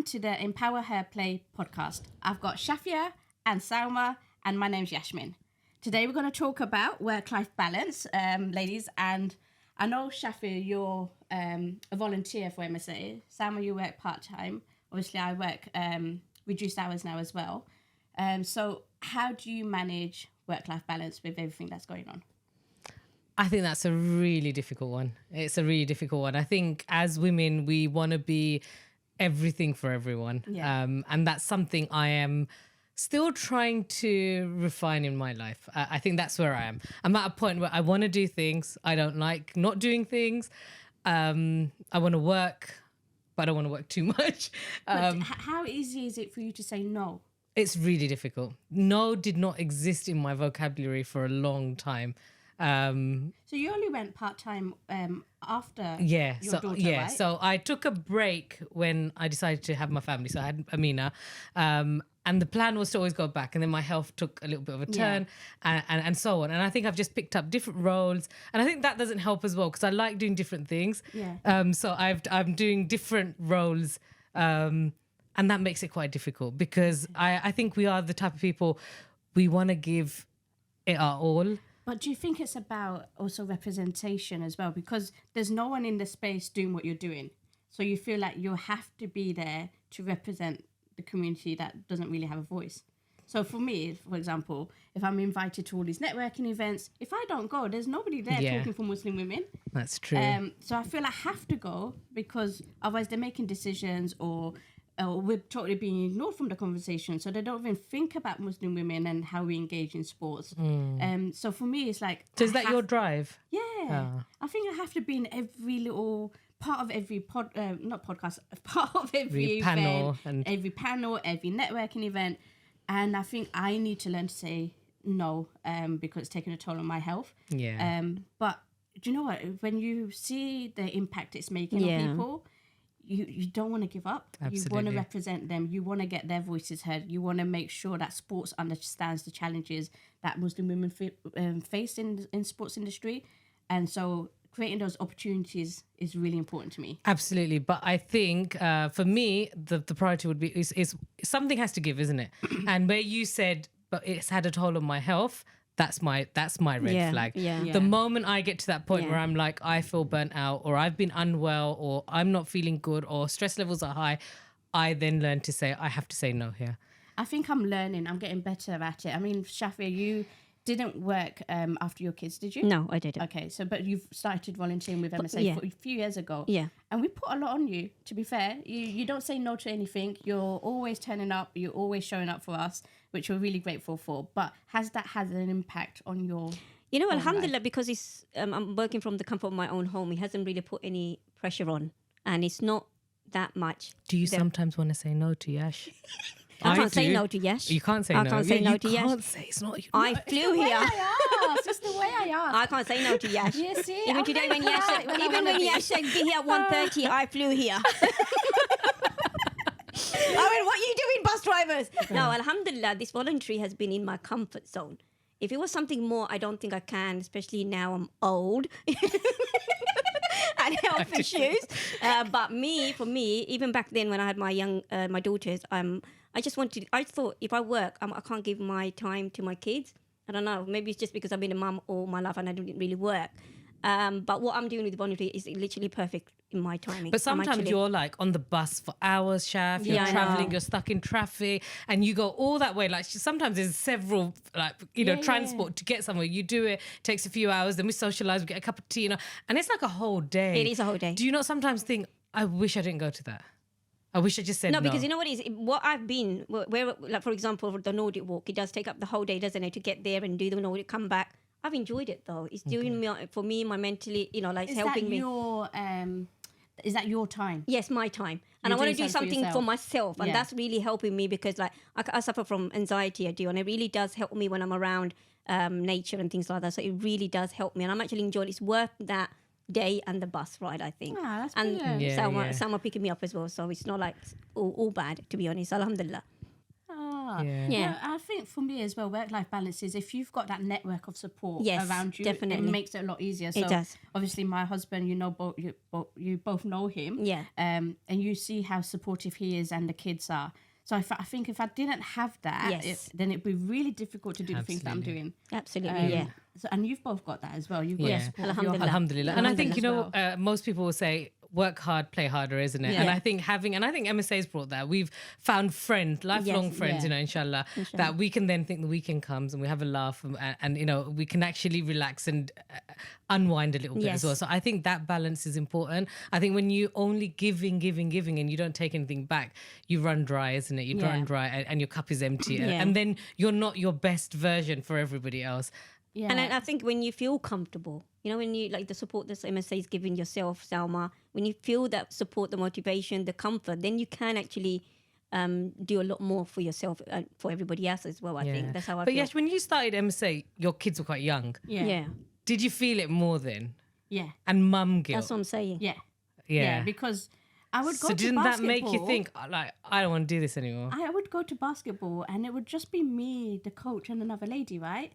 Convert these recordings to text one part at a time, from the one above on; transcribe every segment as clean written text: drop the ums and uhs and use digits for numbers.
to the EmpowerHer Play Podcast. I've got Shafia and Salma, and my name's Yashmin. Today we're going to talk about work-life balance, ladies, and I know, Shafia, you're a volunteer for MSA. Salma, you work part-time. Obviously, I work reduced hours now as well. So how do you manage work-life balance with everything that's going on? I think that's a really difficult one. It's a really difficult one. I think as women, we want to be everything for everyone. Yeah. And that's something I am still trying to refine in my life. I think that's where I am. I'm at a point where I want to do things. I don't like not doing things. I want to work, but I don't want to work too much. How easy is it for you to say no? It's really difficult. No did not exist in my vocabulary for a long time. So you only went part-time after your daughter, right? So I took a break when I decided to have my family. So I had Amina, and the plan was to always go back, and then my health took a little bit of a turn, and so on. And I think I've just picked up different roles, and I think that doesn't help as well because I like doing different things. Yeah. So I'm doing different roles, and that makes it quite difficult because I think we are the type of people, we want to give it our all. But do you think it's about also representation as well? Because there's no one in the space doing what you're doing. So you feel like you have to be there to represent the community that doesn't really have a voice. So for me, for example, if I'm invited to all these networking events, if I don't go, there's nobody there talking for Muslim women. That's true. So I feel I have to go because otherwise they're making decisions or we're totally being ignored from the conversation. So they don't even think about Muslim women and how we engage in sports. So for me, it's like... So is that your drive? Yeah. Oh. I think I have to be in every little part of every part of every panel event, every panel, every networking event. And I think I need to learn to say no because it's taking a toll on my health. Yeah. But do you know what? When you see the impact it's making on people... You don't want to give up. Absolutely. You want to represent them. You want to get their voices heard. You want to make sure that sports understands the challenges that Muslim women face in sports industry. And so creating those opportunities is really important to me. Absolutely. But I think for me, the priority would be is something has to give, isn't it? And where you said, but it's had a toll on my health, that's my red flag. Yeah. The moment I get to that point where I'm like, I feel burnt out or I've been unwell or I'm not feeling good or stress levels are high, I then learn to say, I have to say no here. I think I'm learning. I'm getting better at it. I mean, Shafia, you didn't work after your kids, did you? No, I didn't. Okay, but you've started volunteering with MSA a few years ago. Yeah. And we put a lot on you, to be fair. You don't say no to anything. You're always turning up. You're always showing up for us, which we're really grateful for. But has that had an impact on your... You know, alhamdulillah, because it's I'm working from the comfort of my own home, it hasn't really put any pressure on. And it's not that much. Do you sometimes want to say no to Yash? I can't say no to Yash. You can't say no. I can't say no to Yash. You can't say it's not you. I flew here. It's the way I ask. I can't say no to Yash. You see, Even today when Yash said, said be here at 1:30, I flew here. I went, what are you doing, bus drivers? No, alhamdulillah, this voluntary has been in my comfort zone. If it was something more, I don't think I can, especially now I'm old. And health issues. But for me, even back then when I had my daughters, I thought if I work, I can't give my time to my kids. I don't know, maybe it's just because I've been a mum all my life and I didn't really work. But what I'm doing with the voluntary is literally perfect in my timing. But sometimes you're like on the bus for hours, Shaf, you're traveling, you're stuck in traffic and you go all that way. Like sometimes there's several transport to get somewhere. You do it, takes a few hours, then we socialise, we get a cup of tea, and it's like a whole day. It is a whole day. Do you not sometimes think, I wish I didn't go to that? I wish I just said no. No, because you know what it is? What I've been, where, like for example, the Nordic walk, it does take up the whole day, doesn't it, to get there and do the Nordic, come back. I've enjoyed it though. It's doing me for me, my mentally, it's helping me. Is that your time? Yes, my time. And I want to do something for myself. And that's really helping me because I suffer from anxiety, I do. And it really does help me when I'm around nature and things like that. So it really does help me. And I'm actually enjoying it. It's worth that day and the bus ride, I think. That's and brilliant. Salma picking me up as well. So it's not like all bad, to be honest. Alhamdulillah. are. Yeah. Yeah. No, I think for me as well, work-life balance is if you've got that network of support Yes, around you, definitely. it makes it a lot easier. So It does. obviously my husband, you both know him. Yeah. And you see how supportive he is and the kids are. So I think if I didn't have that, Yes. then it'd be really difficult to do the things that I'm Absolutely. doing. Absolutely, yeah. So, and you've both got that as well. You've got Yeah. the support of your Alhamdulillah. Alhamdulillah. And I think, Alhamdulillah. most people will say, work hard, play harder, isn't it? Yeah. And I think MSA's brought that. We've found lifelong Yes. friends, Yeah. inshallah, that we can then think the weekend comes and we have a laugh and we can actually relax and unwind a little bit as Yes. well. So I think that balance is important. I think when you only giving and you don't take anything back, you run dry, isn't it? You Yeah. run dry and your cup is empty. Yeah. And then you're not your best version for everybody else. Yeah. And I think when you feel comfortable, when you like the support that MSA is giving yourself, Salma, when you feel that support, the motivation, the comfort, then you can actually do a lot more for yourself and for everybody else as well. I think that's how I But feel. yes, when you started MSA, your kids were quite young. Yeah, Did you feel it more then? Yeah. And mum guilt? that's what I'm saying. Yeah. Yeah. Because I would go So to didn't that make you basketball. think, like, I don't want to do this anymore? I would go to basketball and it would just be me, the coach, and another lady, right?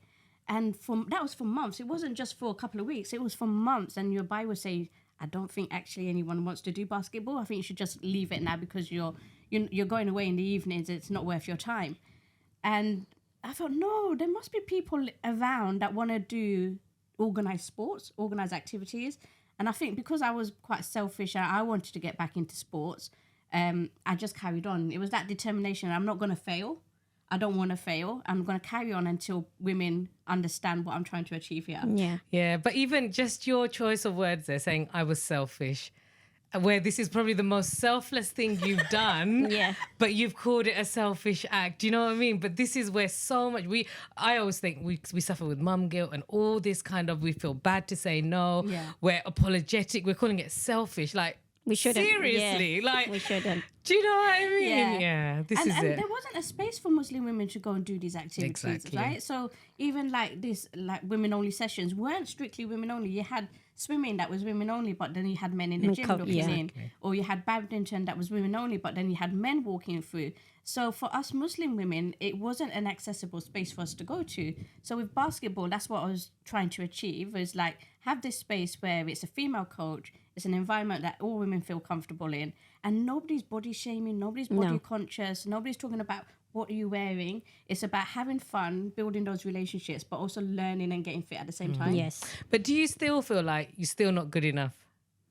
And that was for months. It wasn't just for a couple of weeks. It was for months. And your Bible would say, I don't think actually anyone wants to do basketball. I think you should just leave it now because you're going away in the evenings. It's not worth your time. And I thought, no, there must be people around that want to do organized sports, organized activities. And I think because I was quite selfish and I wanted to get back into sports, I just carried on. It was that determination. I'm not going to fail. I don't want to fail. I'm going to carry on until women understand what I'm trying to achieve here. Yeah. Yeah, but even just your choice of words there, saying I was selfish, where this is probably the most selfless thing you've done, Yeah. but you've called it a selfish act. Do you know what I mean? But this is where so much, I always think we suffer with mum guilt and all this kind of, we feel bad to say no, Yeah. we're apologetic, we're calling it selfish. Like, We shouldn't. seriously, Yeah. like, We shouldn't. do you know what I mean? Yeah. Yeah, this and is it. there wasn't a space for Muslim women to go and do these activities, Exactly. right? So even like this, like women only sessions weren't strictly women only. You had swimming that was women only, but then you had men in the gym looking yeah. in, or you had badminton that was women only, but then you had men walking through. So for us Muslim women, it wasn't an accessible space for us to go to. So with basketball, that's what I was trying to achieve, is like have this space where it's a female coach, it's an environment that all women feel comfortable in, and nobody's body shaming, nobody's body conscious, nobody's talking about what are you wearing. It's about having fun, building those relationships, but also learning and getting fit at the same time. Yes. But do you still feel like you're still not good enough?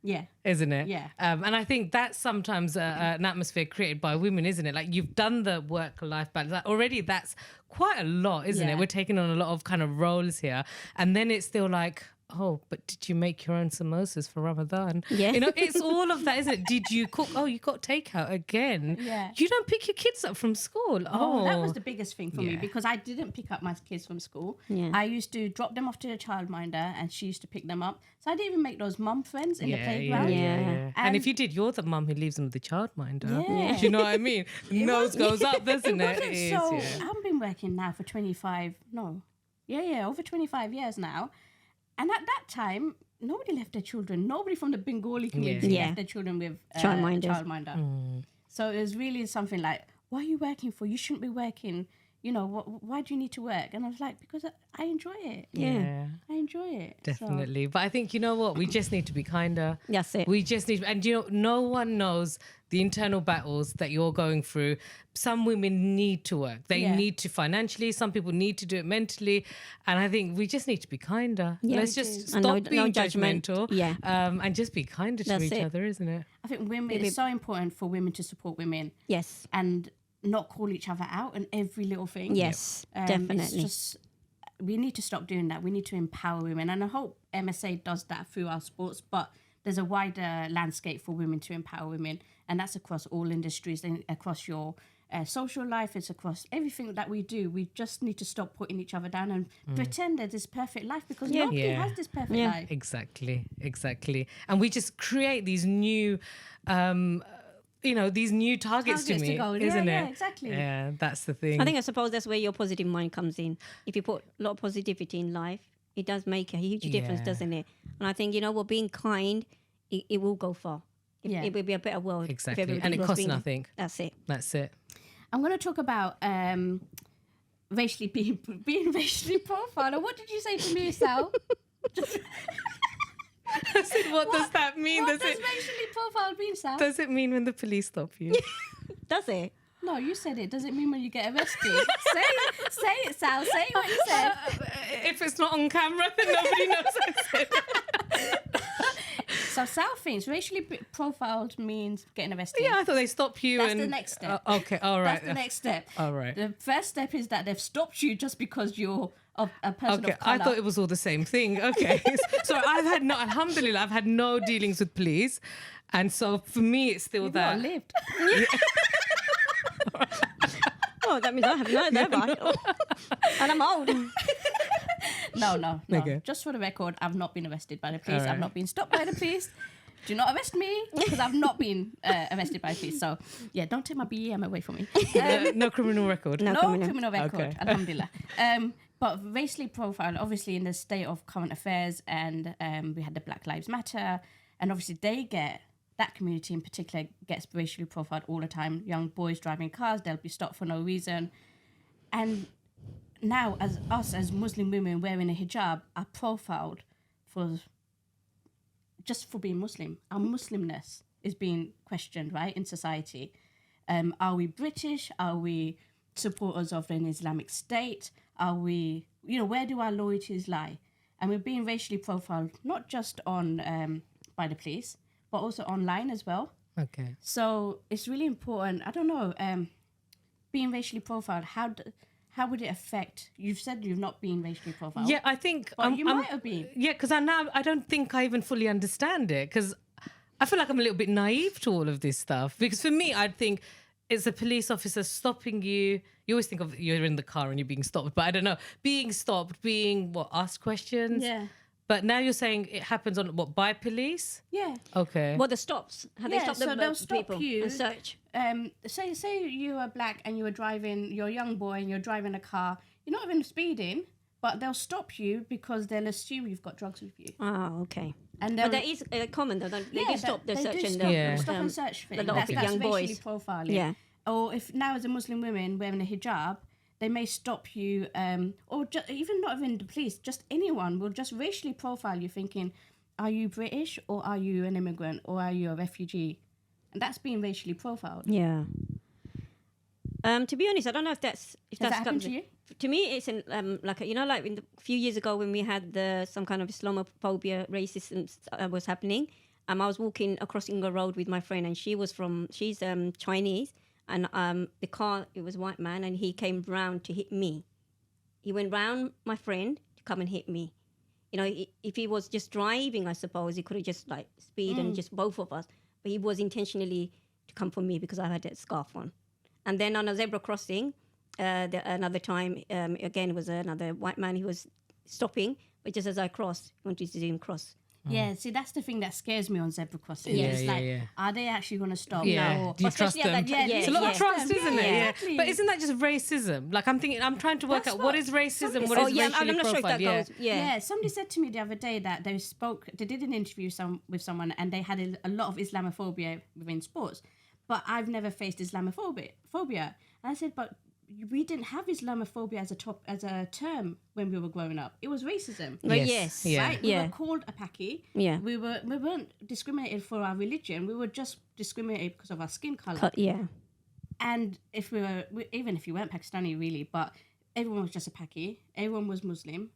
Yeah. Isn't it? Yeah. And I think that's sometimes an atmosphere created by women, isn't it? Like you've done the work-life balance. Like already that's quite a lot, isn't Yeah. it? We're taking on a lot of kind of roles here. And then it's still like, oh, but did you make your own samosas for Ramadan? Yeah. It's all of that, isn't it? Did you cook? Oh, you got takeout again. Yeah. You don't pick your kids up from school. Oh, That was the biggest thing for me Yeah. because I didn't pick up my kids from school. Yeah. I used to drop them off to the childminder and she used to pick them up. So I didn't even make those mum friends in the playground. Yeah. And if you did, you're the mum who leaves them with the childminder. Yeah. Do you know what I mean? Nose goes up, doesn't it? wasn't It is, so. yeah. I've been working now for over 25 years now. And at that time, nobody left their children. Nobody from the Bengali community Yeah. left their children with Childminders. childminder. So it was really something like, what are you working for? You shouldn't be working. You know, why do you need to work? And I was like, because I enjoy it. Yeah. I enjoy it. So- Definitely. But I think, you know what? We just need to be kinder. That's it. We just need, and no one knows the internal battles that you're going through. Some women need to work. They Yeah. need to financially. Some people need to do it mentally. And I think we just need to be kinder. Yeah, Let's we just do. And stop no being judgment. judgmental. Yeah. And just be kinder to That's each it. other, isn't it? I think women, it's so important for women to support women Yes. and not call each other out on every little thing. Yes. It's Definitely. just, we need to stop doing that. We need to empower women. And I hope MSA does that through our sports, but there's a wider landscape for women to empower women. And that's across all industries and across your social life. It's across everything that we do. We just need to stop putting each other down and pretend that this perfect life because nobody Yeah. has this perfect Yeah. life. Exactly. And we just create these new, these new targets to Targets to meet, go. isn't Yeah, it? exactly. Yeah, that's the thing. I suppose that's where your positive mind comes in. If you put a lot of positivity in life, it does make a huge difference, Yeah. doesn't it? And I think, being kind, it will go far. Yeah. It will be a better world. if Exactly. everybody And it was costs being- nothing. That's it. That's it. I'm going to talk about racially being racially profiled. And what did you say to me, Sal? I said, what does that mean? What does racially profiled mean, Sal? Does it mean when the police stop you? Does it? No, you said it. Does it mean when you get arrested? say it, Sal. Say what you said. If it's not on camera, then nobody knows I said it. So Sal thinks racially profiled means getting arrested. Yeah, I thought they stop you. That's and the next step. Okay, all right. That's the next step. All right. The first step is that they've stopped you just because you're a person Okay, of colour. I thought it was all the same thing. Okay. So alhamdulillah, I've had no dealings with police. And so for me, it's still You've that. not lived. Oh, that means I have no idea about it. And I'm old. No. Okay. Just for the record, I've not been arrested by the police. All right. I've not been stopped by the police. Do not arrest me because I've not been arrested by the police. So, yeah, don't take my BEM away from me. No criminal record. No. No criminal. criminal record, Okay. alhamdulillah. But racially profiled, obviously, in the state of current affairs, and we had the Black Lives Matter, and obviously that community in particular gets racially profiled all the time. Young boys driving cars, they'll be stopped for no reason. And now, as Muslim women wearing a hijab, are profiled just for being Muslim. Our Muslimness is being questioned, right, in society. Are we British? Are we supporters of an Islamic State? Are we, where do our loyalties lie? And we're being racially profiled, not just on by the police, but also online as well. Okay. So it's really important. I don't know, being racially profiled, how would it affect? You've said you've not been racially profiled. Yeah, I think But you might have been. Yeah, because I don't think I even fully understand it, because I feel like I'm a little bit naive to all of this stuff. Because for me, I'd think it's a police officer stopping you. You always think of you're in the car and you're being stopped, but I don't know, being stopped, being asked questions. Yeah. But now you're saying it happens on by police? Yeah. Okay. Well, the stops. Have they Yeah, stopped so the they'll stop people you. and search? Say you were black and you were driving, you're a young boy and you're driving a car. You're not even speeding, but they'll stop you because they'll assume you've got drugs with you. Oh, okay. And But that is common though. They do stop the search and Yeah. stop and search thing. a lot of That's young racially boys. profiling. Yeah. Or if now as a Muslim woman wearing a hijab, they may stop you, or even not even the police, just anyone will just racially profile you, thinking, are you British or are you an immigrant or are you a refugee? And that's being racially profiled. Yeah. To be honest, I don't know if that's Has that happened comes- to you? To me, it's in, like a few years ago when we had some kind of islamophobia, racism was happening. I was walking across Inga Road with my friend, and she's Chinese, and the car, it was a white man, and he came round to hit me. He went round my friend to come and hit me. If he was just driving, I suppose he could have just speed and just both of us. But he was intentionally to come for me because I had that scarf on. And then on a zebra crossing, another time, again, it was another white man. He was stopping, but just as I crossed, I wanted to see him cross. Yeah, see, that's the thing that scares me on zebra crossing. Yeah, It's yeah, like, yeah. are they actually going to stop? Yeah. No. Do you trust Especially at them? that- Yeah, It's a lot of trust, isn't it? Yeah, Yeah. exactly. But isn't that just racism? Like I'm trying to work That's out what is racism, somebody what said- is yeah, racially I'm not sure if profiled. that goes. Yeah, somebody said to me the other day that they did an interview with someone and they had a lot of Islamophobia within sports, but I've never faced Islamophobia. And I said, but we didn't have Islamophobia as a term when we were growing up. It was racism. But Yes, yes. yeah. Right? We Yeah. were called a Paki. Yeah. We weren't discriminated for our religion. We were just discriminated because of our skin color. Yeah. And even if you weren't Pakistani, really, but everyone was just a Paki. Everyone was Muslim.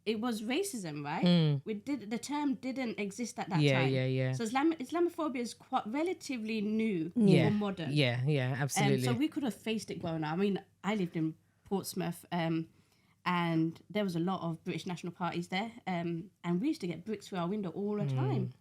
It was racism, right? The term didn't exist at that Yeah, time. yeah. So Islamophobia is quite relatively new Yeah. or modern. Yeah, absolutely. So we could have faced it growing up. I mean, I lived in Portsmouth, and there was a lot of British National parties there, and we used to get bricks through our window all the time.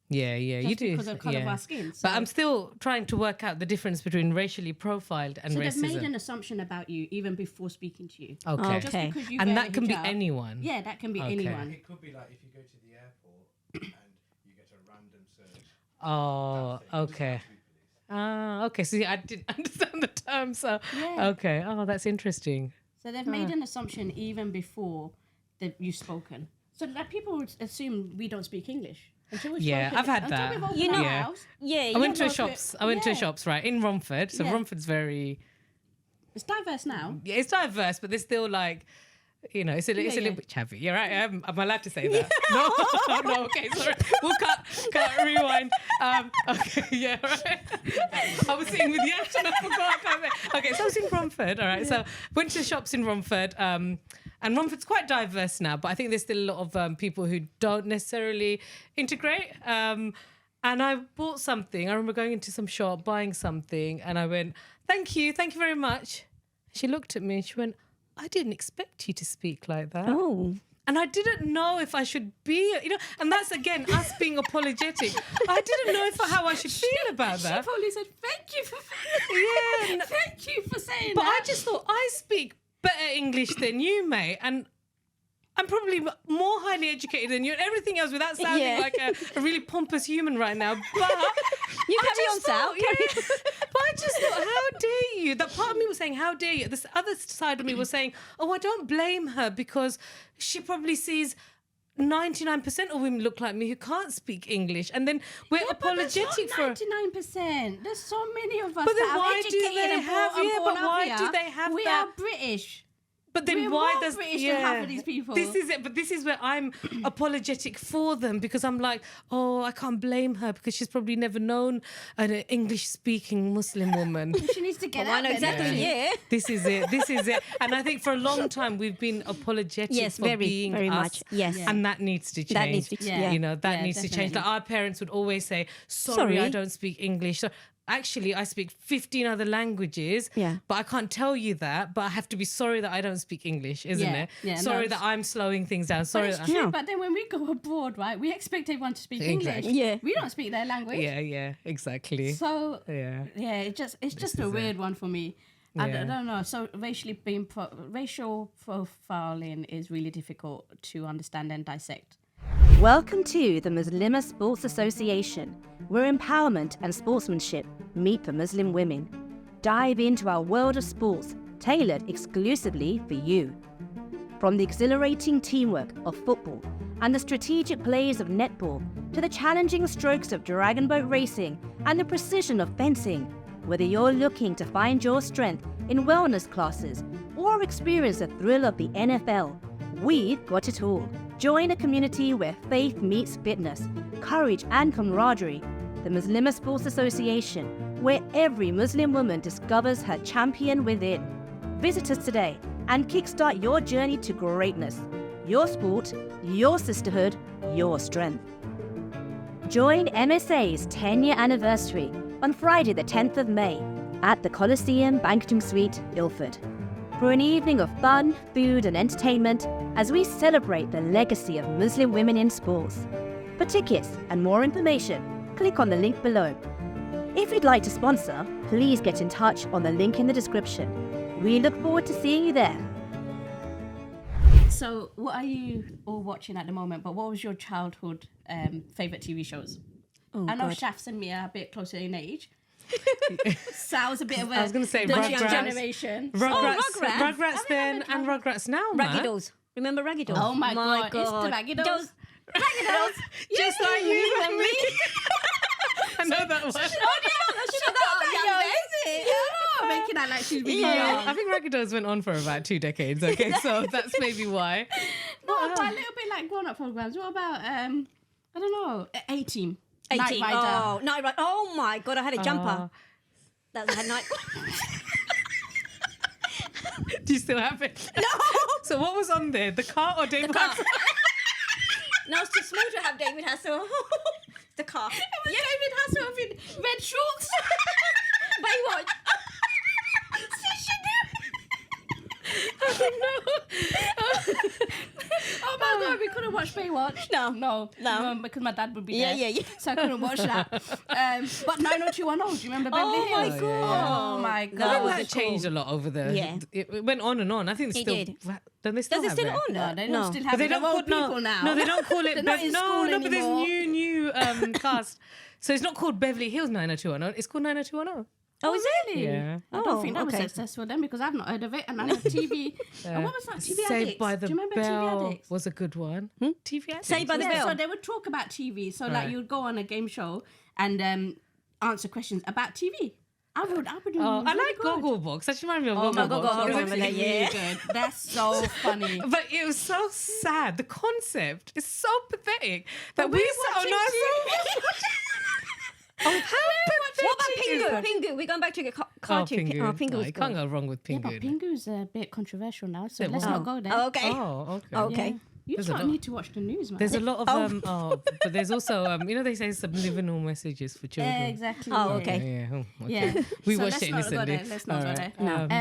Yeah, Just you do. because of the colour of our skin. But So- I'm still trying to work out the difference between racially profiled and So racism. they've made an assumption about you even before speaking to you. Okay. Just Okay. because you And wear that a can be hijab- anyone. Yeah, that can be Okay. anyone. It could be like if you go to the airport and you get a random search. Oh, okay. Okay. So I didn't understand the term. So Yeah. okay. Oh, that's interesting. So they've made an assumption even before that you've spoken. So like people would assume we don't speak English. Until we've Yeah, spoken- I've had until that. we've opened You our know- Yeah. mouths. Yeah. I went to know, shops. I went yeah. to shops right in Romford. So Yeah. Romford's very It's diverse now. Yeah, it's diverse, but there's still like, you know, it's a little bit chavvy. You're right. Am I allowed to say that? No. Okay, sorry. We'll cut, rewind. Okay, yeah, right. I was sitting with Yash and I forgot. Okay, so I was in Romford. All right, so went to the shops in Romford. And Romford's quite diverse now, but I think there's still a lot of people who don't necessarily integrate. And I bought something. I remember going into some shop, buying something, and I went, thank you very much. She looked at me and she went, I didn't expect you to speak like that. Oh. And I didn't know if I should be, you know, and that's again us being apologetic. I didn't know how I should feel about that. She probably said, thank you for thank you for saying but that. I just thought I speak better English than you, mate, and I'm probably more highly educated than you and everything else without sounding like a really pompous human right now. But you carry on, Sal. But I just thought, how dare you? That part of me was saying, how dare you? This other side of me was saying, oh, I don't blame her because she probably sees 99% of women look like me who can't speak English, and then we're apologetic for 99%. There's so many of us. But then that why are do educated they and have? born- Yeah, and born but up why here. do they have we that? are British. But then We're why more does British than half of these people. This is it. But this is where I'm apologetic for them, because I'm like, oh, I can't blame her because she's probably never known an English-speaking Muslim woman. She needs to get Well, I out know there, exactly. doesn't she? Yeah. This is it. And I think for a long time we've been apologetic Yes, for very, being very us. much. Yes. Yeah. And that needs to change. That needs to- Yeah. You know, that Yeah, needs to change. Like definitely. our parents would always say, sorry, I Sorry. don't speak English. So actually, I speak 15 other languages, Yeah. but I can't tell you that. But I have to be sorry that I don't speak English, isn't Yeah. it? Yeah, Sorry no. that I'm slowing things down. But Sorry it's that true. No. But then when we go abroad, right, we expect everyone to speak Exactly. English. Yeah. We don't speak their language. Yeah, exactly. So Yeah. it's just a weird one for me. I Yeah. don't know. So racial profiling is really difficult to understand and dissect. Welcome to the Muslimah Sports Association, where empowerment and sportsmanship meet for Muslim women. Dive into our world of sports, tailored exclusively for you. From the exhilarating teamwork of football and the strategic plays of netball to the challenging strokes of dragon boat racing and the precision of fencing, whether you're looking to find your strength in wellness classes or experience the thrill of the NFL, we've got it all. Join a community where faith meets fitness, courage and camaraderie. The Muslimah Sports Association, where every Muslim woman discovers her champion within. Visit us today and kickstart your journey to greatness. Your sport, your sisterhood, your strength. Join MSA's 10-year anniversary on Friday the 10th of May at the Coliseum Banqueting Suite, Ilford, for an evening of fun, food and entertainment as we celebrate the legacy of Muslim women in sports. For tickets and more information, click on the link below. If you'd like to sponsor, please get in touch on the link in the description. We look forward to seeing you there. So what are you all watching at the moment? But what was your childhood favourite TV shows? Oh, I know God. Shafs and me are a bit closer in age. Sal's a bit of a I was gonna say the young Rugrats. generation. Rugrats then and Rugrats now, Raggy man. Dolls. Remember Raggy Dolls? Oh my God, it's the Raggy Dolls. Those Raggy Dolls. Just like you and me. I know that one. Making that like she's really Yeah, young. I think Raggy Dolls went on for about 2 decades. Okay, so that's maybe why. No, but a little bit like grown-up programs. What about I don't know, A-Team, 18. Knight Rider. Oh, Night Rider. Oh my God, I had a jumper. That was a night. Do you still have it? No. So what was on there? The car or David car. Hasselhoff? No, it's too small to have David Hasselhoff. The car. It was David Hasselhoff in red shorts. Baywatch. Oh my God, we couldn't watch Baywatch. No. Because my dad would be there. Yeah. So I couldn't watch that. But 90210, do you remember Beverly Oh my Hills? God. Oh my I God. think was that cool. changed a lot over there. Yeah. It went on and on. I think it's It still. did. Don't they still Does it have still it? on? No, they don't still have But they it. don't They're call old people now. No, they don't call it. They're not in school no, but there's anymore. new cast. So it's not called Beverly Hills 90210. It's called 90210. Oh, is it? Yeah. I don't think that was okay. successful then because I've not heard of it. And I know TV. And what was that? TV Saved Addicts. by the Do you remember Bell TV Addicts? was a good one. TV Addicts. Saved by the Yeah, Bell. so they would talk about TV. So Right. like you would go on a game show and answer questions about TV. I would do. Oh, I really like good. Gogglebox. That reminds me of Oh my Gogglebox. God, It was remember actually that, really yeah. Good. That's so funny. But it was so sad. The concept is so pathetic that But we we're sat on watching our sofas. Oh, how pathetic What about is that? Pingu? Pingu. We're going back to the Oh, cartoon. Pingu. Oh, Pingu No, was you can't good. go wrong with Yeah, Pingu. but Pingu's a bit controversial now, so Is it? let's What? not go there. Oh, okay. Oh, okay. Okay. Yeah. You There's a don't lot. need to watch the news, man. There's a lot of but there's also they say subliminal messages for children. exactly. Oh, yeah. okay. Yeah. Okay. Yeah. We So watched let's it and not go listened. there. Let's not go there.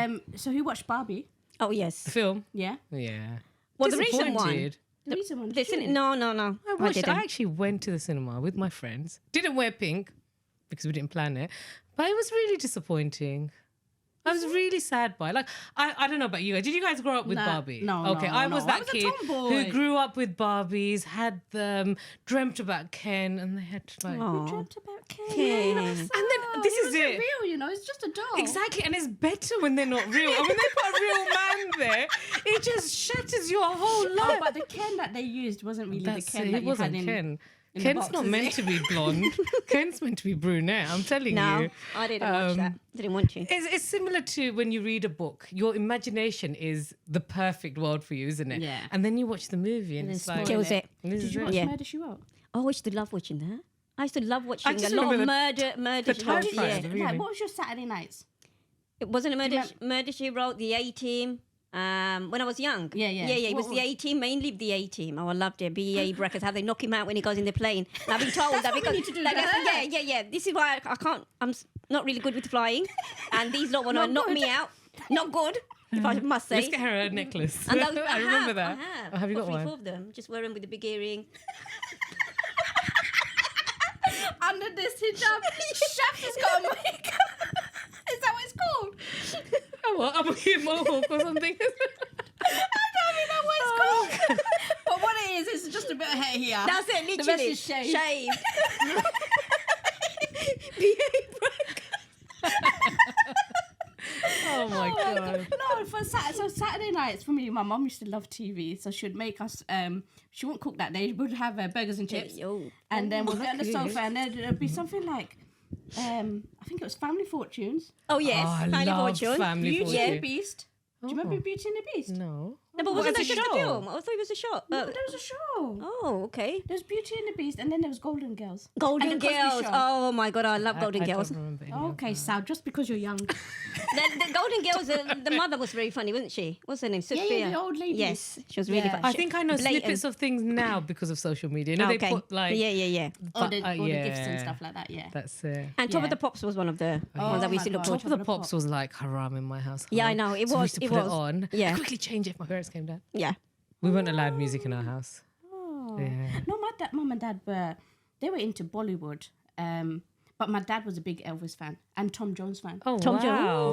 No. So who watched Barbie? Oh, yes. The film. Yeah. Yeah. Well, the recent one. Disappointed. The recent one. Listen, no. I watched it. didn't. I actually went to the cinema with my friends. Didn't wear pink because we didn't plan it, but it was really disappointing. I was really sad by it. Like I don't know about you guys. Did you guys grow up with Nah, Barbie? no, Okay, no, I no. was I that was a kid tomboy. who grew up with Barbies, had them, dreamt about Ken, and they had like Oh. Dreamt about Ken. Ken. And And then this is it. Real, you know, it's just a doll. Exactly, and it's better when they're not real. And when they put a real man there, it just shatters your whole Oh, life. but the Ken that they used wasn't really That's the Ken it. that It you wasn't had in. Ken. the Ken's box, not is meant it? to be blonde. Ken's meant to be brunette. I'm telling No, you. I didn't watch that. Didn't want to. It's similar to when you read a book. Your imagination is the perfect world for you, isn't it? Yeah. And then you watch the movie and They it's spoil like... Kills it. This Did is you it. watch Yeah. Murder She Wrote? Oh, I used to love watching that. I used to love watching just a lot of remember murder the shows. Terrifier, Yeah. the Like, really. what was your Saturday nights? It wasn't a you murder she wrote, the A-Team. When I was young. Yeah. It was What the A-Team, mainly the A-Team. Oh, I loved it. BEA brackets, how they knock him out when he goes in the plane. And I've been told that what we because need to do like, that. yeah. This is why I can't. Not really good with flying, and these lot want to Not knock good. me out. Not good, if I must say. Let's get her a necklace. And those, I remember that. I have. Oh, have you got Got three, one? four of them. Just wear them with the big earring. Under this hijab, Chef has got a mic. Is that what it's called? Oh, well, I'm a mohawk or something. I don't even know what it's called. But what it is bit of hair here. That's it, literally. The rest is shaved. Shaved. Oh my god. No, for Saturday nights for me, my mum used to love TV, so she'd make us. She wouldn't cook that day. We'd have burgers and chips, and then we'll get on the sofa, and there'd be something like, I think it was Family Fortunes, Oh, yes. Oh, I Family love Fortune. Family Beauty Fortune. and the Beast. Do you remember Beauty and the Beast? No. No, but wasn't that What's the just a show? film? I thought it was a shot. No, there was a show. Oh, okay. There's Beauty and the Beast, and then there was Golden Girls. Golden And the Cosby Girls. Show. Oh my god, I love Golden I Girls. Don't remember any of Okay, that. Sal, just because you're young. The Golden Girls, the mother was very funny, wasn't she? What's her name? Sophia. Yeah, the old lady. Yes, she was really Yeah. funny. I think I know Blatant. snippets of things now because of social media. You know, Okay. they put like yeah. All the yeah. gifts and stuff like that, yeah. That's it. And Top Yeah. of the Pops was one of the ones that we used to my look God. for. Top of the Pops was like haram in my house. Yeah, I know, it So we was, used to it put was. it on. Yeah. Quickly change it if my parents came down. Yeah. We weren't allowed music in our house. Oh. Yeah. No, mum and dad were, they were into Bollywood. But my dad was a big Elvis fan and Tom Jones fan. Oh Tom wow.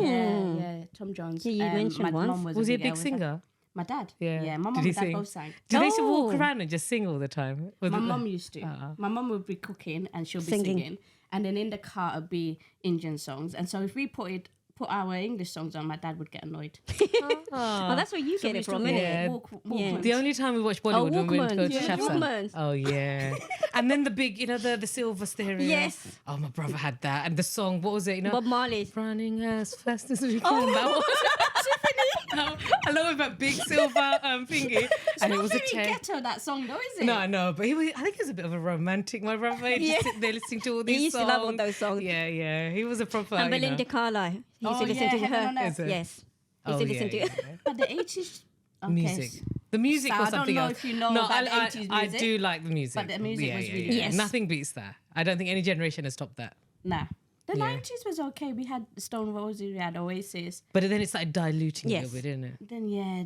Jones. Yeah, Tom Jones. Yeah, you mentioned my once. mum Was he a Elvis big fan. singer? My dad. Yeah. Yeah, my Did mum he and dad sing? both sang. Did they used to walk Oh. around and just sing all the time? Was My it mum used to. Uh-uh. My mum would be cooking and she'll be Singing. singing. And then in the car it'd be Indian songs. And so if we put our English songs on, my dad would get annoyed. Oh, that's where you So get we it used to from, walk- innit? Yeah. Walkmans. The only time we watched Bollywood when we went to go Walkmans. to Yeah, Shafia. Walkmans. Oh yeah. And then the big, the silver stereo. Yes. Oh, my brother had that. And the song, what was it? Bob Marley. Running as fast as we can. That one. I love it, that big silver thingy. And it Not was a very tape. ghetto, that song though, is it? No, I know, but I think he was a bit of a romantic, my brother. He'd Yeah. just sit there listening to all these used to songs. love all those songs. Yeah. He was a proper, And Belinda Carlisle. He used Oh, to listen yeah, to Heaven her. on Earth. Is it? Yes. He Oh, used to listen yeah, to yeah. But the 80s... Okay. Music. The music So was I don't something know else. if you know no, about the I 80s I music, do like the music. but the music was really good. Yes. Nothing beats that. I don't think any generation has topped that. Nah. The Yeah. 90s was okay. We had Stone Roses, we had Oasis. But then it started diluting Yes. a little bit, didn't it?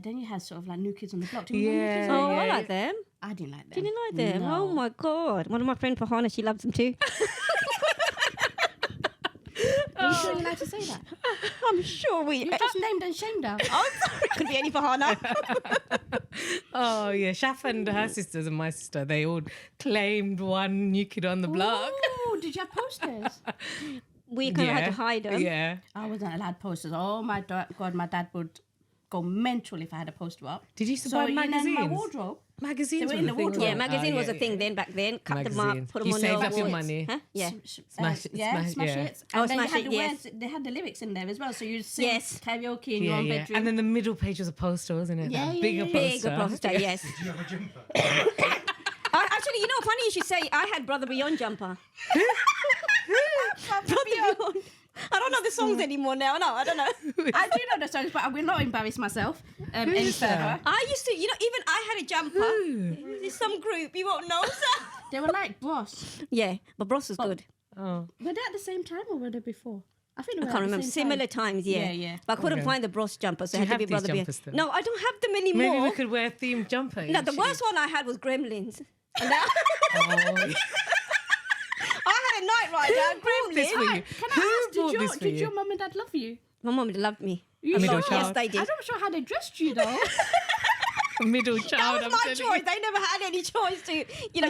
Then you had sort of like New Kids on the Block. Do you remember New Kids Yeah. on Oh, the I Block? like them. I didn't like them. Didn't like them? No. Oh my god. One of my friends, Fahana, she loves them too. Are you sure you're allowed to say that? I'm sure we. You just named and shamed her. Oh, sorry. Could be any Fahana. Oh, yeah. Shaf and her sisters and my sister, they all claimed one New Kid on the Block. Oh, did you have posters? We kind of had to hide them. Yeah. I wasn't allowed posters. Oh my God, my dad would go mental if I had a poster up. Did you used to So buy a you know, magazines? my wardrobe, magazines They were were in the the thing. wardrobe. Yeah, magazine was a thing then back then. Cut them Magazines. up, put them You on saved the up your walls. money. Huh? Yeah. Smash it, Smash yeah. it. Oh, And then you Smash had It, the yes. words, they had the lyrics in there as well. So you'd sing Yes. karaoke in your Yeah, own yeah. bedroom. And then the middle page was a poster, wasn't it? Yeah, That yeah, bigger yeah. poster. Big poster, yes. Did you have a jumper? Actually, you know, funny you should say I had Brother Beyond jumper. Brother Beyond. I don't know the songs anymore now. No, I don't know. I do know the songs, but I will not embarrass myself any is that? further. I used to, you know, even I had a jumper. There's some group, you won't know. They were like Bros. Yeah, but Bros was good. Oh. Were they at the same time or were they before? I think they I were can't at the remember. same Similar time. times, yeah. Yeah, yeah. But I couldn't Okay. find the Bros jumper, so Do it you had to have be these Brother Beyond. jumpers still? No, I don't have them anymore. Maybe we could wear a themed jumper. No, the worst one I had was Gremlins. And that, Oh, I had a Night Rider, this for Gremlins. you. Can Who I ask, bought this for did you? your mum and dad love you? My mum loved me. You A middle sure? child. Yes, they did. I'm not sure how they dressed you though. Middle That child. was I'm my telling you. choice. They never had any choice to,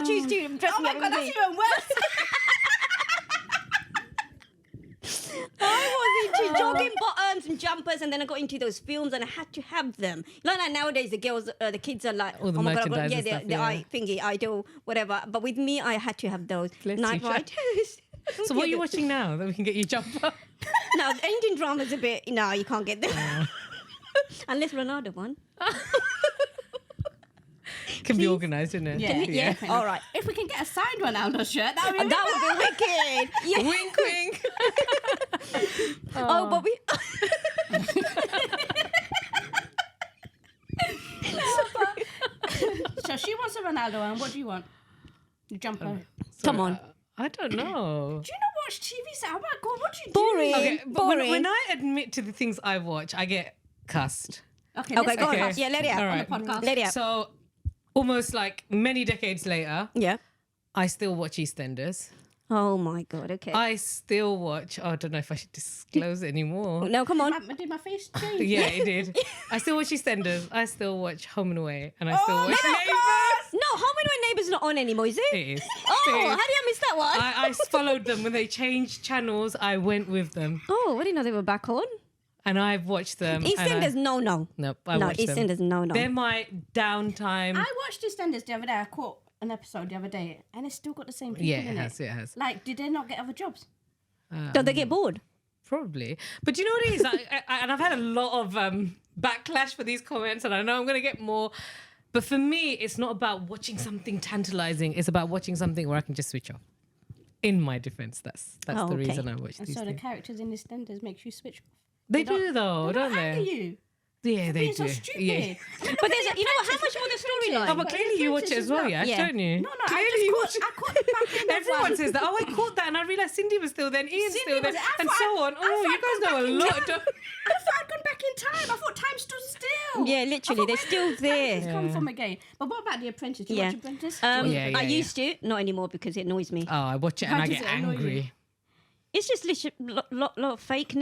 choose to dress Oh me my up god, with that's me. even worse. I was into jogging bottoms and jumpers, and then I got into those films, and I had to have them. Like nowadays, the girls, the kids are like, All the oh my god, merchandise yeah, and the stuff, yeah. eye thingy, idol, whatever. But with me, I had to have those Bless Night you. Riders. So what are you watching now that we can get you jumper? No, the Indian drama's a bit. No, you can't get them. Unless Ronaldo won. Can be organised, isn't it? Yeah. Yeah. All right. If we can get a signed one out on our shirt, that would be That would be wicked. Yeah. Wink, wink. Oh, but we. So she wants a Ronaldo one. What do you want? You jumper. Come on. I don't know. Do you not watch TV? So, oh my god, what do you Boring. do? Okay, but Boring. when I admit to the things I watch, I get cussed. Okay, Okay, let's go go. on. Yeah, let it out. All On right. the podcast. Let it out. So, almost like many decades later, Yeah. I still watch EastEnders. Oh my god. Okay. I still watch. Oh, I don't know if I should disclose it anymore. No, come on. Did my face change? Yeah, it did. I still watch EastEnders. I still watch Home and Away, and I still watch my Neighbours. No, Home and Away Neighbours not on anymore, is it? It is. Oh, It how is. did I miss that one? I followed them when they changed channels. I went with them, Oh, I didn't know they were back on. and I've watched them. and EastEnders, no. Nope, I No, watched them. EastEnders, no. They're my downtime. I watched EastEnders the other day. I caught an episode the other day, and it's still got the same people Yeah, in it has. It has. Like, did they not get other jobs? Don't they get bored? Probably. But do you know what it is? And I've had a lot of backlash for these comments, and I know I'm going to get more. But for me, it's not about watching something tantalizing. It's about watching something where I can just switch off. In my defense, that's Oh, the okay. reason I watch And these so the things. characters in EastEnders makes you switch off. They do though, don't anger they? you. Yeah, they Being so do. stupid. Yeah. But there's, you know what? How much more the storyline? Oh, but clearly you watch it as well, yeah, Yeah. don't you? No, I Clearly just you caught, watch it. I caught it back in. Everyone says that. Oh, I caught that, and I realised Cindy was still there, and Ian's Cindy still there, was- I and thought so I- on. I Oh, you thought guys I'd know a gone lot. back in time. I thought I'd gone back in time. I thought time stood still. Yeah, literally, they're still there. It's come from again. But what about The Apprentice? Do you Yeah. watch Apprentice? Yeah, I used to, not anymore because it annoys me. Oh, I watch it and How I does get it annoy you? angry. It's just literally lot of fake.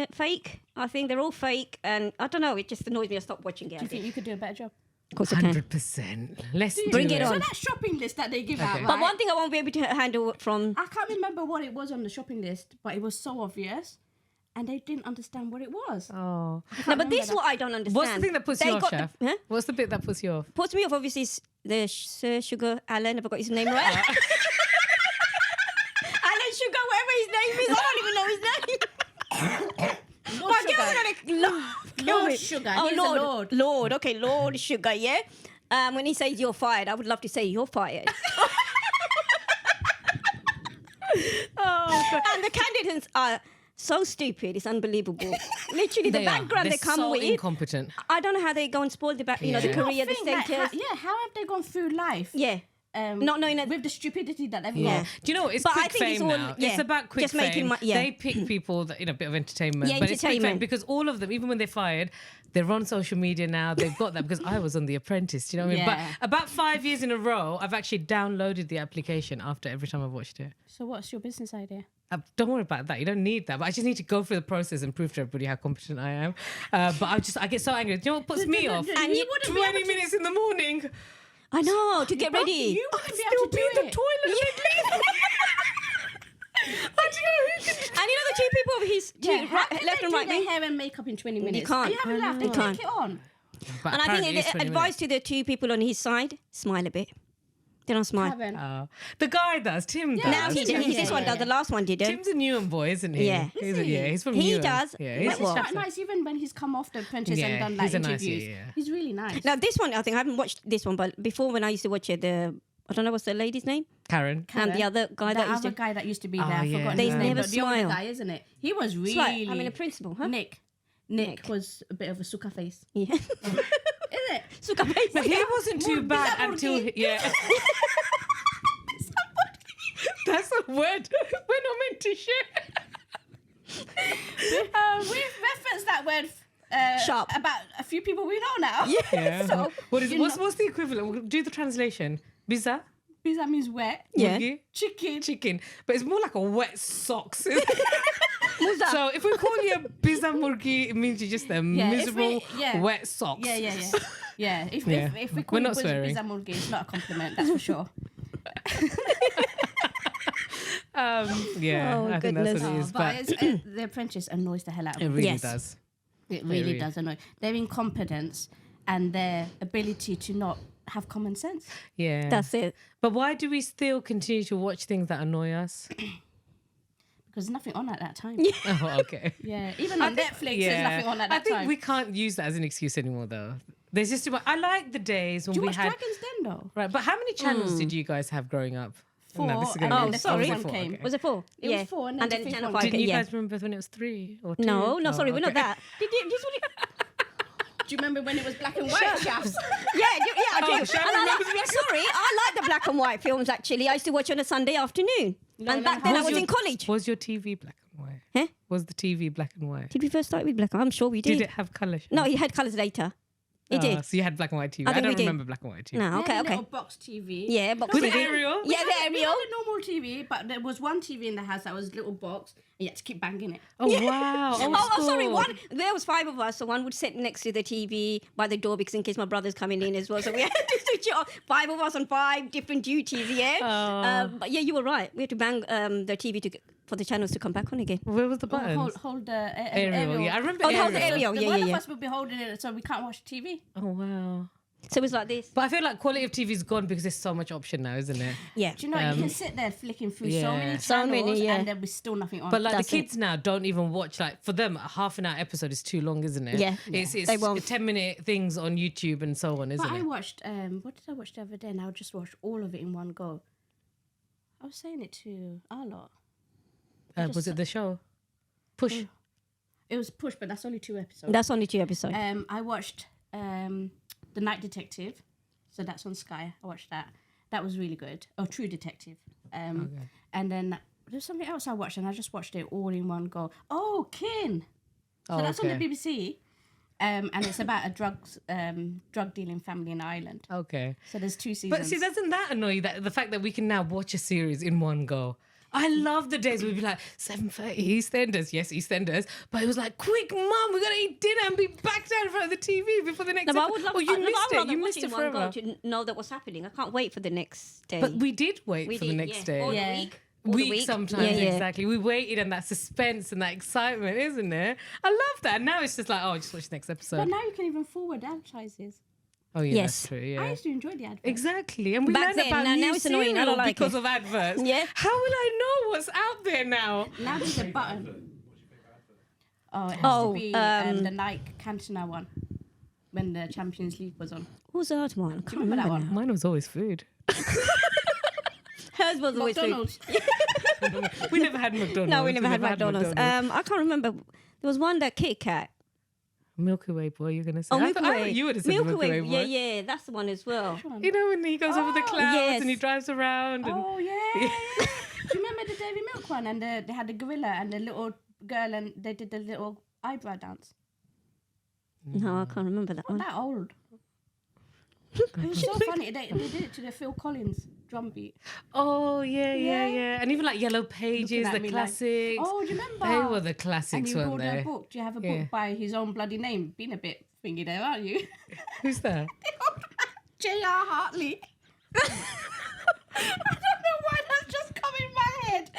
I think they're all fake, and I don't know. It just annoys me. I stopped watching it. Do you think you could do a better job? Of course I can. 100%. Let's Bring do it So on. that shopping list that they give out, Okay. right? But one thing I won't be able to handle from. I can't remember what it was on the shopping list, but it was so obvious, and they didn't understand what it was. Oh. No, but this is what I don't understand. What's the thing that puts They you off, got Chef? Huh? What's the bit that puts you off? Puts me off, obviously, is the Sir Sugar Allen. Have I got his name right? Alan Sugar, whatever his name is. I don't even know his name. Lord My Sugar. girls are gonna kill Lord me. Sugar. Oh, He's a Lord. lord. Lord. Okay, Lord Sugar, yeah? When he says you're fired, I would love to say you're fired. And the candidates are so stupid. It's unbelievable. Literally, the background they come so with. incompetent. I don't know how they go and spoil the back, Yeah. the Do you not career, the Think, like, status. how have they gone through life? Yeah. Not knowing that. With the stupidity that they've Yeah. got. Do you know what? It's But I quick think it's fame all- now. yeah, It's about quick just making fame. yeah. They pick people that, a bit of entertainment. Yeah, but it's quick fame entertainment. because all of them, even when they're fired, they're on social media now. They've got that because I was on The Apprentice. Do you know what I mean? Yeah. But about 5 years in a row, I've actually downloaded the application after every time I've watched it. So what's your business idea? Don't worry about that. You don't need that. But I just need to go through the process and prove to everybody how competent I am. But I get so angry. Do you know what puts me off? And you wouldn't be 20 able to- minutes in the morning. I know, to get ready. You wouldn't be Still able to be do in the it. toilet. And you know the two people of his, two, Yeah, how right, can left they and do right their me? hair and makeup in 20 minutes? can't. Are you having a laugh? They You can't. take it on. But And I apparently think it's the 20 advice to the two people on his side: smile a bit. They don't smile. Kevin. The guy does. Tim does. Now he did. Yeah, This one yeah, does. The last one didn't. Tim's a Newham boy, isn't he? Yeah. He's Is he? he's from He Newham. does. Yeah, Well, he's He's quite nice, even when he's come off the Apprentice Yeah, and done like he's a nice, interviews. yeah. He's really nice. Now this one, I think I haven't watched this one, but before when I used to watch it, I don't know what's the lady's name, Karen. and the other guy the that used other to. guy that used to be there, Oh, I've yeah. forgotten They his name, never but the older smile. guy, isn't it? He was It's really. like, I mean, a principal, huh? Nick was a bit of a suka face. Yeah. Is it? Suka face. But he wasn't too bad Bizarre until monkey. yeah. That's a word we're not meant to share. We've referenced that word Sharp. about a few people we know now. Yeah. So, what is you what's know- what's the equivalent? We'll do the translation. Biza, Pizza means wet. Yeah. murgi, Chicken. chicken, but it's more like a wet socks. So if we call you a biza murgi, it means you're just a Yeah, if miserable we- yeah. wet socks. Yeah. Yeah. If we We're call not it swearing. pizza mulgi, it's not a compliment, that's for sure. Yeah, Oh, I think that's what it is. But But the Apprentice annoys the hell out it of me. really Yes. does. It really really- does annoy. Their incompetence and their ability to not have common sense. Yeah. That's it. But why do we still continue to watch things that annoy us? Because there's nothing on at that time. Oh, okay. Yeah, even on Netflix, there's nothing on at that I think time. we can't use that as an excuse anymore, though. There's just too much. I like the days when Do you we watch had. Dragon's Den though? Right, but how many channels did you guys have growing up? Four, No, this is and gonna then be- the sorry. fifth one four, came. okay. Was it 4? It was 4 and then the fifth Channel one 5. Didn't you yeah. guys remember when it was 3 or 2? No, sorry, we're not okay. that. Did you? Do you remember when it was black and white shafts? I do. Sharon And I remembers like, sorry, I like the black and white films actually. I used to watch on a Sunday afternoon. And back then I was in college. Was your TV black and white? Huh? Was the TV black and white? Did we first start with black? I'm sure we did. Did it have colour? No, it had colours later. It did. So you had black and white TV. I I, think don't we did. remember black and white TV. No, We okay, had a okay. little box TV. Yeah, box With TV. the aerial? Yeah, the We aerial. had a normal TV, but there was one TV in the house that was a little box, and you had to keep banging it. Oh, wow. Oh, sorry. There was 5 of us, so one would sit next to the TV by the door because in case my brother's coming in as well. So we had to switch it off. 5 of us on 5 different duties. Yeah. But yeah, you were right. We had to bang the TV for the channels to come back on again. Where was the button? Hold the Aerial. Yeah, I remember Oh, hold aerial. the aerial. The Yeah, one yeah, of yeah. us would be holding it, so we can't watch TV. Oh, wow. So it was like this. But I feel like quality of TV is gone because there's so much option now, isn't it? Yeah. Do you know you can sit there flicking through so yeah. many channels, So many, yeah. and there was still nothing on. But like That's the kids now don't even watch, like for them a half an hour episode is too long, isn't it? Yeah. It's They won't. 10-minute things on YouTube and so on, isn't but I it? watched what did I watch the other day? And I just watched all of it in one go. I was saying it to our lot. Was it the show? Push. It was Push, but that's only 2 episodes. That's only 2 episodes. I watched The Night Detective, so that's on Sky. I watched that. That was really good. Oh, True Detective. And then there's something else I watched, and I just watched it all in one go. Oh, Kin. So that's on the BBC, and it's about a drug dealing family in Ireland. Okay. So there's 2 seasons. But see, doesn't that annoy you? That the fact that we can now watch a series in one go. I love the days we'd be like 7:30 EastEnders, yes EastEnders, but it was like, quick, mum, we gotta eat dinner and be back down in front of the TV before the next. No, but I episode. would love. Oh, you I- no, missed I would it. rather You watch missed it it in one forever. go to know that what's happening. I can't wait for the next day. But we did wait We for did, the next yeah. day. Or the Yeah. week. Or the Week sometimes, Yeah. exactly. We waited and that suspense and that excitement, isn't it? I love that. Now it's just like, oh, just watch the next episode. But now you can even forward advertises. Oh yeah, Yes. that's true. I Yeah. used to enjoy the adverts. Exactly, and we Back learned then, about now new it's annoying. I cereal don't like because it. of adverts. Yeah. How will I know what's out there now? Now there's a button. Oh, it has Oh, to be the Nike Cantona one when the Champions League was on. What was the other one? I can't remember that remember one? now. Mine was always food. Hers was always food. McDonald's. We never had McDonald's. No, we never had McDonald's. I can't remember. There was one that Kit Kat. Milky Way boy, you're gonna say? Oh, I Milky thought Way. you would have said Milky Way boy. Yeah, yeah, that's the one as well. You know when he goes over the Oh, clouds yes. and he drives around. And Oh yeah. Do you remember the Dairy Milk one? And they had the gorilla and the little girl, and they did the little eyebrow dance. No, I can't remember that Not one. that old. It was so funny. They did it to the Phil Collins drum beat. Oh yeah, yeah, Yeah. yeah. And even like Yellow Pages, Looking the at me classics. Like, oh, do you remember? They were the And classics, you weren't called they? a book. Do you have a Yeah. book by his own bloody name? Being a bit thingy there, aren't you? Who's that? J.R. Hartley. I don't know why that's just come in my head.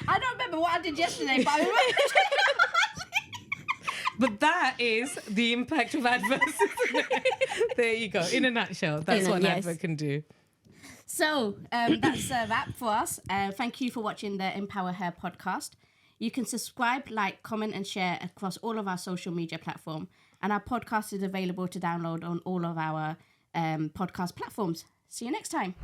I don't remember what I did yesterday, but I remember But that is the impact of adverts. There you go. In a nutshell, that's what an advert can do. So that's a wrap for us. Thank you for watching the EmpowerHer podcast. You can subscribe, like, comment and share across all of our social media platforms. And our podcast is available to download on all of our podcast platforms. See you next time.